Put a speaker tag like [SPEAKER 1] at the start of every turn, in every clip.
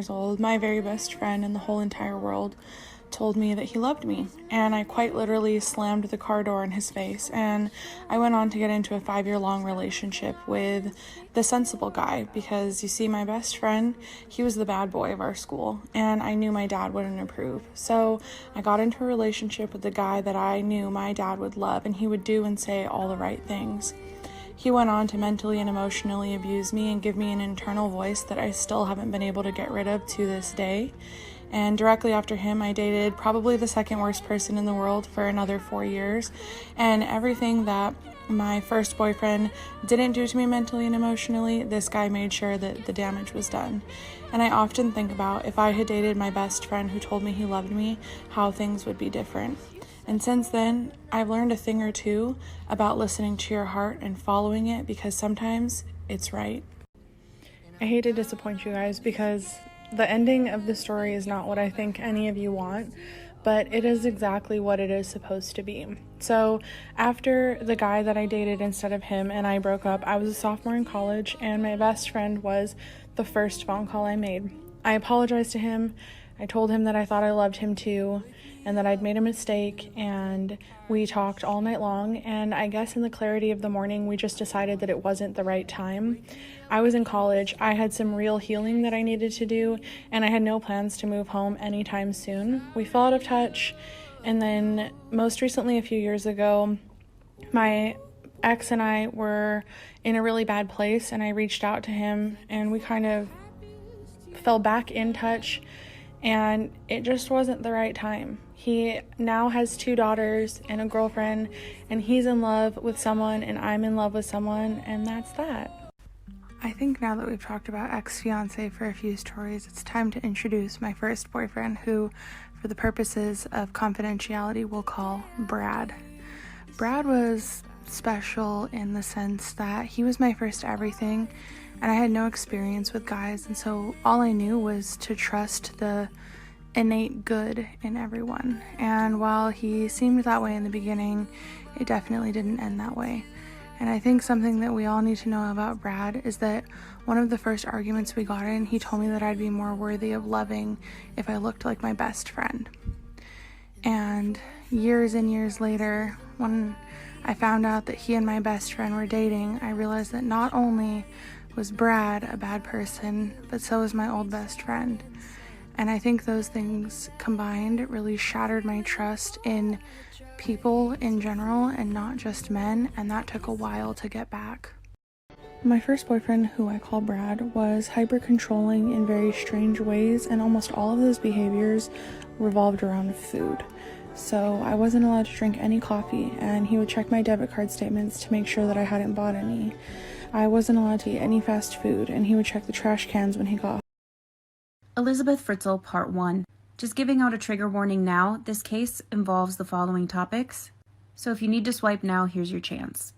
[SPEAKER 1] years old, my very best friend in the whole entire world told me that he loved me, and I quite literally slammed the car door in his face. And I went on to get into a 5-year-long relationship with the sensible guy, because you see, my best friend, he was the bad boy of our school, and I knew my dad wouldn't approve. So I got into a relationship with the guy that I knew my dad would love, and he would do and say all the right things. He went on to mentally and emotionally abuse me and give me an internal voice that I still haven't been able to get rid of to this day. And directly after him, I dated probably the second worst person in the world for another 4 years. And everything that my first boyfriend didn't do to me mentally and emotionally, this guy made sure that the damage was done. And I often think about, if I had dated my best friend who told me he loved me, how things would be different. And since then, I've learned a thing or two about listening to your heart and following it, because sometimes it's right. I hate to disappoint you guys, because the ending of the story is not what I think any of you want, but it is exactly what it is supposed to be. So after the guy that I dated instead of him and I broke up, I was a sophomore in college, and my best friend was the first phone call I made. I apologized to him. I told him that I thought I loved him too, and that I'd made a mistake, and we talked all night long, and I guess in the clarity of the morning, we just decided that it wasn't the right time. I was in college, I had some real healing that I needed to do, and I had no plans to move home anytime soon. We fell out of touch, and then most recently, a few years ago, my ex and I were in a really bad place, and I reached out to him, and we kind of fell back in touch, and it just wasn't the right time. He now has 2 daughters and a girlfriend, and he's in love with someone, and I'm in love with someone, and that's that. I think now that we've talked about ex-fiance for a few stories, it's time to introduce my first boyfriend, who, for the purposes of confidentiality, we'll call Brad. Brad was special in the sense that he was my first everything, and I had no experience with guys, and so all I knew was to trust the innate good in everyone. And while he seemed that way in the beginning, it definitely didn't end that way. And I think something that we all need to know about Brad is that one of the first arguments we got in, he told me that I'd be more worthy of loving if I looked like my best friend. And years and years later, when I found out that he and my best friend were dating, I realized that not only was Brad a bad person, but so was my old best friend. And I think those things combined really shattered my trust in people in general and not just men, and that took a while to get back. My first boyfriend, who I call Brad, was hyper-controlling in very strange ways, and almost all of those behaviors revolved around food. So I wasn't allowed to drink any coffee, and he would check my debit card statements to make sure that I hadn't bought any. I wasn't allowed to eat any fast food, and he would check the trash cans when he got home.
[SPEAKER 2] Elizabeth Fritzl, Part 1. Just giving out a trigger warning now, this case involves the following topics. So if you need to swipe now, here's your chance.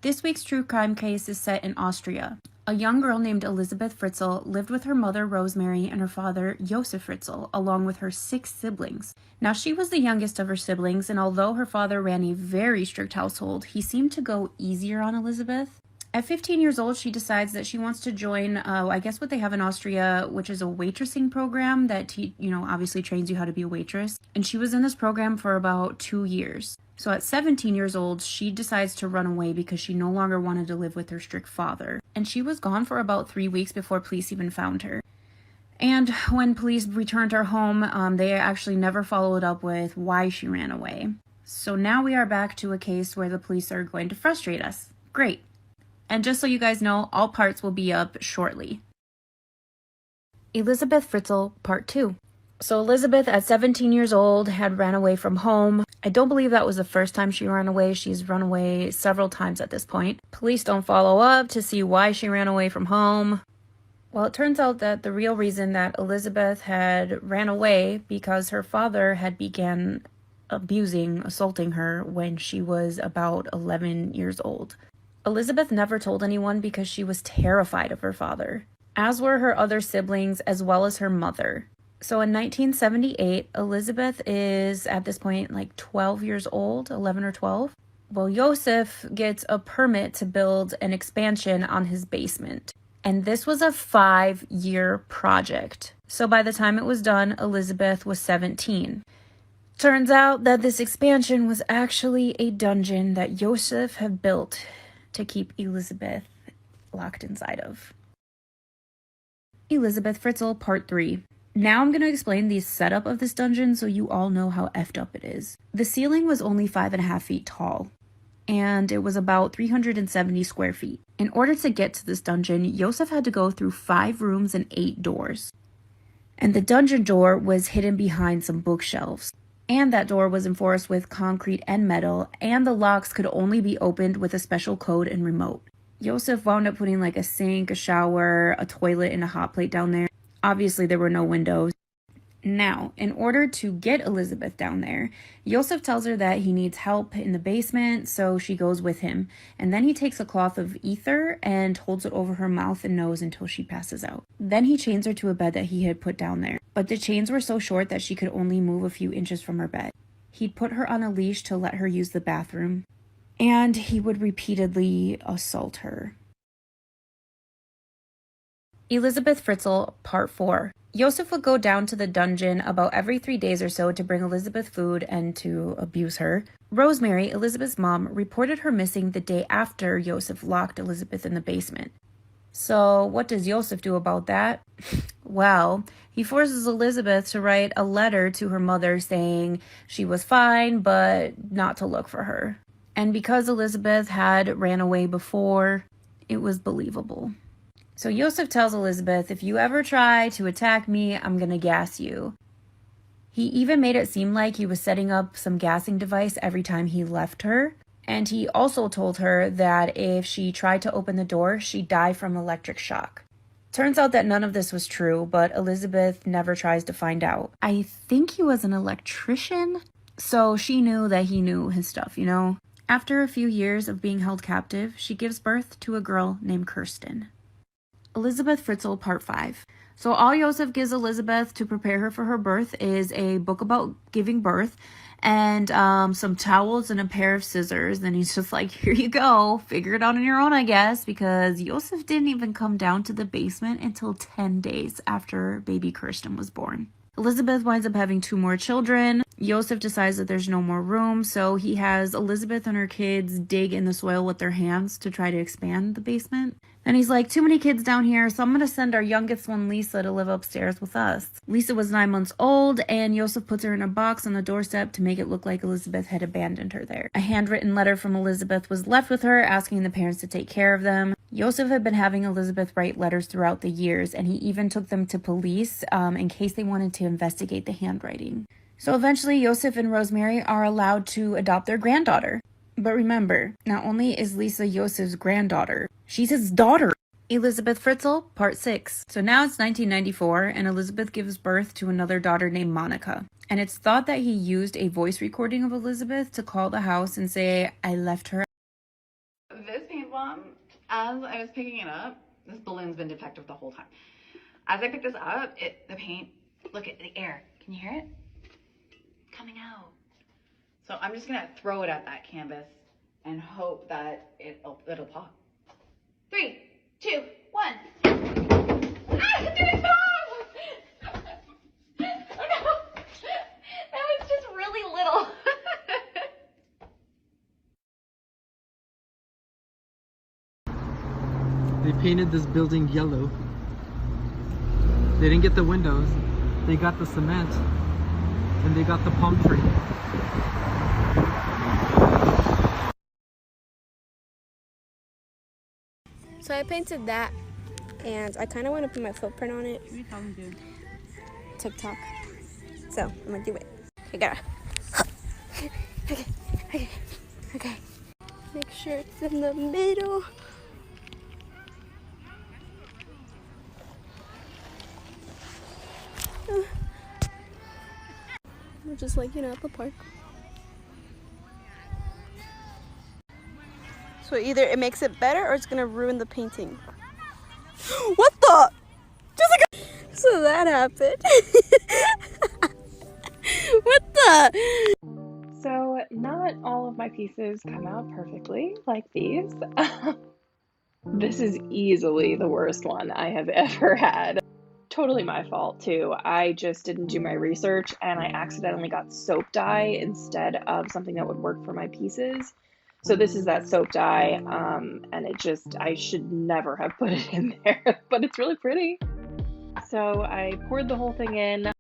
[SPEAKER 2] This week's true crime case is set in Austria. A young girl named Elizabeth Fritzl lived with her mother Rosemary and her father Josef Fritzl, along with her 6 siblings. Now, she was the youngest of her siblings, and although her father ran a very strict household, he seemed to go easier on Elizabeth. At 15 years old, she decides that she wants to join, I guess what they have in Austria, which is a waitressing program that, obviously trains you how to be a waitress. And she was in this program for about 2 years. So at 17 years old, she decides to run away because she no longer wanted to live with her strict father. And she was gone for about 3 weeks before police even found her. And when police returned her home, they actually never followed up with why she ran away. So now we are back to a case where the police are going to frustrate us. Great. And just so you guys know, all parts will be up shortly. Elizabeth Fritzl, Part 2. So Elizabeth, at 17 years old, had ran away from home. I don't believe that was the first time she ran away. She's run away several times at this point. Police don't follow up to see why she ran away from home. Well, it turns out that the real reason that Elizabeth had ran away because her father had began assaulting her when she was about 11 years old. Elizabeth never told anyone because she was terrified of her father, as were her other siblings as well as her mother. So in 1978, Elizabeth is at this point like 12 years old, 11 or 12. Well, Josef gets a permit to build an expansion on his basement. And this was a 5-year project. So by the time it was done, Elizabeth was 17. Turns out that this expansion was actually a dungeon that Joseph had built to keep Elizabeth locked inside of. Elizabeth Fritzl, Part 3. Now I'm going to explain the setup of this dungeon so you all know how effed up it is. The ceiling was only 5.5 feet tall, and it was about 370 square feet. In order to get to this dungeon, Joseph had to go through 5 rooms and 8 doors. And the dungeon door was hidden behind some bookshelves. And that door was enforced with concrete and metal, and the locks could only be opened with a special code and remote. Joseph wound up putting like a sink, a shower, a toilet, and a hot plate down there. Obviously, there were no windows. Now, in order to get Elizabeth down there, Joseph tells her that he needs help in the basement, so she goes with him. And then he takes a cloth of ether and holds it over her mouth and nose until she passes out. Then he chains her to a bed that he had put down there. But the chains were so short that she could only move a few inches from her bed. He'd put her on a leash to let her use the bathroom. And he would repeatedly assault her. Elizabeth Fritzl, Part 4. Joseph would go down to the dungeon about every 3 days or so to bring Elizabeth food and to abuse her. Rosemary, Elizabeth's mom, reported her missing the day after Joseph locked Elizabeth in the basement. So what does Joseph do about that? Well, he forces Elizabeth to write a letter to her mother saying she was fine, but not to look for her. And because Elizabeth had ran away before, it was believable. So Joseph tells Elizabeth, if you ever try to attack me, I'm gonna gas you. He even made it seem like he was setting up some gassing device every time he left her. And he also told her that if she tried to open the door, she'd die from electric shock. Turns out that none of this was true, but Elizabeth never tries to find out. I think he was an electrician, so she knew that he knew his stuff, you know? After a few years of being held captive, she gives birth to a girl named Kirsten. Elizabeth Fritzl, Part 5. So all Joseph gives Elizabeth to prepare her for her birth is a book about giving birth and some towels and a pair of scissors. And he's just like, here you go. Figure it out on your own, I guess, because Joseph didn't even come down to the basement until 10 days after baby Kirsten was born. Elizabeth winds up having 2 more children. Joseph decides that there's no more room, so he has Elizabeth and her kids dig in the soil with their hands to try to expand the basement. And he's like, too many kids down here, so I'm going to send our youngest one, Lisa, to live upstairs with us. Lisa was 9 months old, and Joseph puts her in a box on the doorstep to make it look like Elizabeth had abandoned her there. A handwritten letter from Elizabeth was left with her, asking the parents to take care of them. Joseph had been having Elizabeth write letters throughout the years, and he even took them to police in case they wanted to investigate the handwriting. So eventually, Joseph and Rosemary are allowed to adopt their granddaughter. But remember, not only is Lisa Joseph's granddaughter, she's his daughter. Elizabeth Fritzl, Part 6. So now it's 1994, and Elizabeth gives birth to another daughter named Monica. And it's thought that he used a voice recording of Elizabeth to call the house and say, I left her.
[SPEAKER 3] This paint bomb, as I was picking it up, this balloon's been defective the whole time. As I picked this up, the paint, look at the air. Can you hear it? Coming out. So I'm just gonna throw it at that canvas and hope that it'll pop. 3, 2, 1. Ah, it didn't pop! Oh no! That was just really little.
[SPEAKER 4] They painted this building yellow. They didn't get the windows. They got the cement. And they got the palm tree.
[SPEAKER 5] So I painted that, and I kind of want to put my footprint on it. TikTok. So I'm gonna do it. I gotta. Okay. Make sure it's in the middle. We're just like, at the park. So either it makes it better or it's gonna ruin the painting. What the? Just like so that happened. What the?
[SPEAKER 6] So not all of my pieces come out perfectly like these. This is easily the worst one I have ever had. Totally my fault too. I just didn't do my research and I accidentally got soap dye instead of something that would work for my pieces. So this is that soap dye, and I should never have put it in there, but it's really pretty. So I poured the whole thing in.